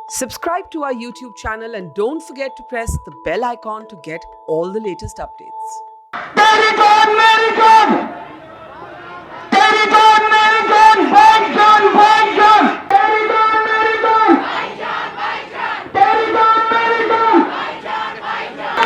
Subscribe to our YouTube channel and don't forget to press the bell icon to get all the latest updates. American, American! American, American! White John, White John! American, American! White John, White John! American, American! White John, White John!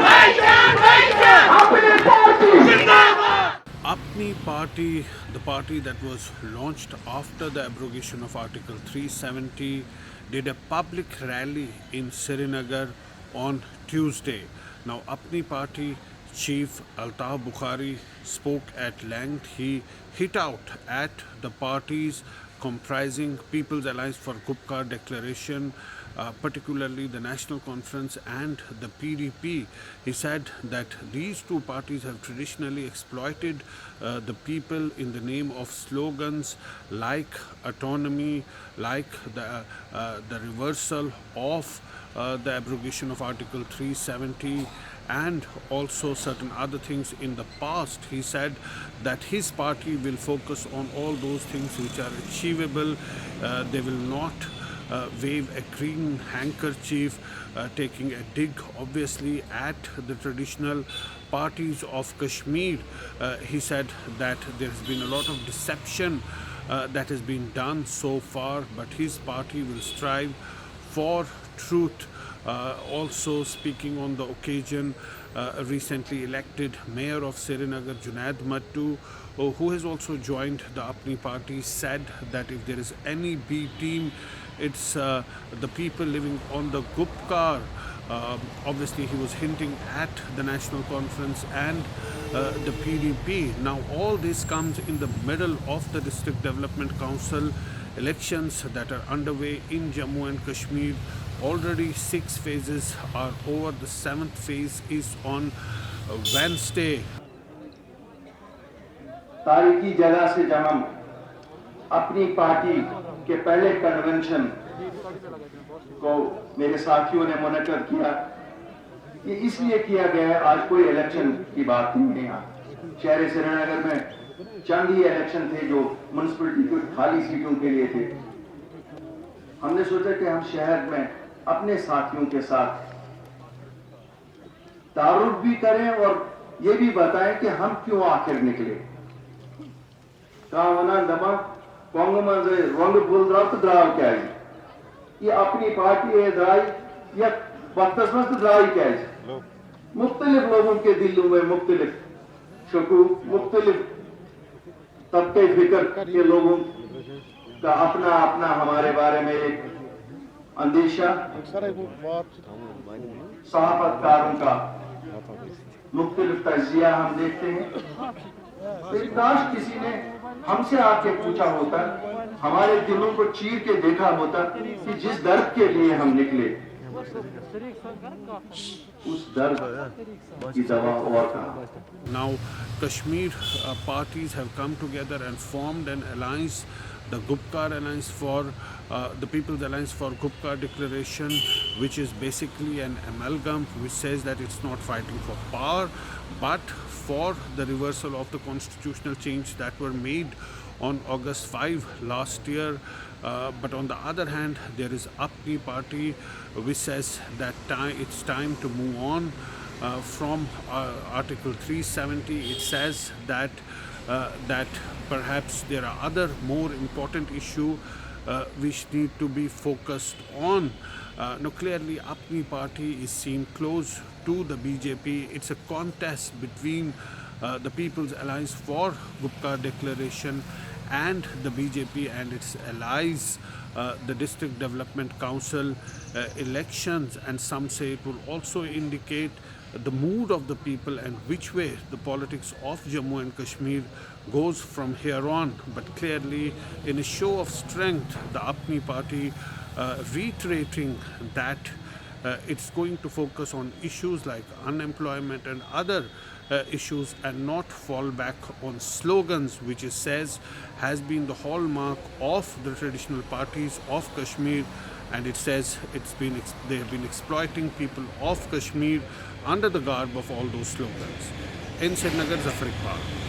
White John, White John! अपनी party जिंदाबाद! Apni Party, the party that was launched after the abrogation of Article 370, did a public rally in Srinagar on Tuesday. Now, Apni Party chief Altaf Bukhari spoke at length. He hit out at the parties comprising People's Alliance for Gupkar Declaration, particularly the National Conference and the PDP. He said that these two parties have traditionally exploited the people in the name of slogans like autonomy, like the reversal of the abrogation of Article 370 and also certain other things in the past. He said that his party will focus on all those things which are achievable. They will not wave a green handkerchief, taking a dig obviously at the traditional parties of Kashmir. He said that there has been a lot of deception that has been done so far, but his party will strive for truth. Also speaking on the occasion, recently elected mayor of Srinagar, Junaid Mattu, who has also joined the Apni Party, said that if there is any B team, it's the people living on the Gupkar. Obviously, he was hinting at the National Conference and the PDP. Now, all this comes in the middle of the District Development Council elections that are underway in Jammu and Kashmir. Already 6 phases are over. The 7th phase is on Wednesday. तारीखी जगह से जब हम अपनी party के पहले convention को मेरे साथियों ने मॉनिटर किया, ये इसलिए किया गया है, आज कोई इलेक्शन की बात नहीं है। यहाँ शहर श्रीनगर में चंद ही इलेक्शन थे जो म्युनिसिपैलिटी की खाली सीटों के लिए थे। हमने सोचा कि हम शहर में अपने साथियों के साथ तारुफ भी करें और ये भी बताएं कि हम क्यों आखिर निकले। कावना दमा कोंगमा जे रंग बुल द्राव तो द्राव क्या है, ये अपनी पार्टी है द्राई या वक्तस मस्त द्राव क्या है। मुख्तलिफ लोगों के दिलों में मुख्तलिफ शकूक, मुख्तलिफ तबके फिक्र के लोगों का अपना अपना हमारे बारे में एक अंदेशा, सहाफतकारों का मुख्तलिफ तजिया हम देखते हैं। लेकिन काश किसी ने हमसे आके पूछा होता, हमारे दिलों को चीर के देखा होता कि जिस दर्द के लिए हम निकले उस दर्द की दवा और कहाँ। Now, Kashmir parties have come together and formed an alliance, the Gupkar Alliance for the People's Alliance for Gupkar Declaration, which is basically an amalgam which says that it's not fighting for power but for the reversal of the constitutional change that were made on August 5 last year. But on the other hand, there is Apni Party which says that it's time to move on from Article 370. It says that perhaps there are other more important issues which need to be focused on. Now, clearly, Apni Party is seen close to the BJP. It's a contest between the People's Alliance for Gupkar Declaration and the BJP and its allies. The District Development Council elections, and some say it will also indicate the mood of the people and which way the politics of Jammu and Kashmir goes from here on. But clearly, in a show of strength, the Apni Party reiterating that it's going to focus on issues like unemployment and other issues and not fall back on slogans, which it says has been the hallmark of the traditional parties of Kashmir. And it says they have been exploiting people of Kashmir under the garb of all those slogans. In Srinagar, Zafar Iqbal.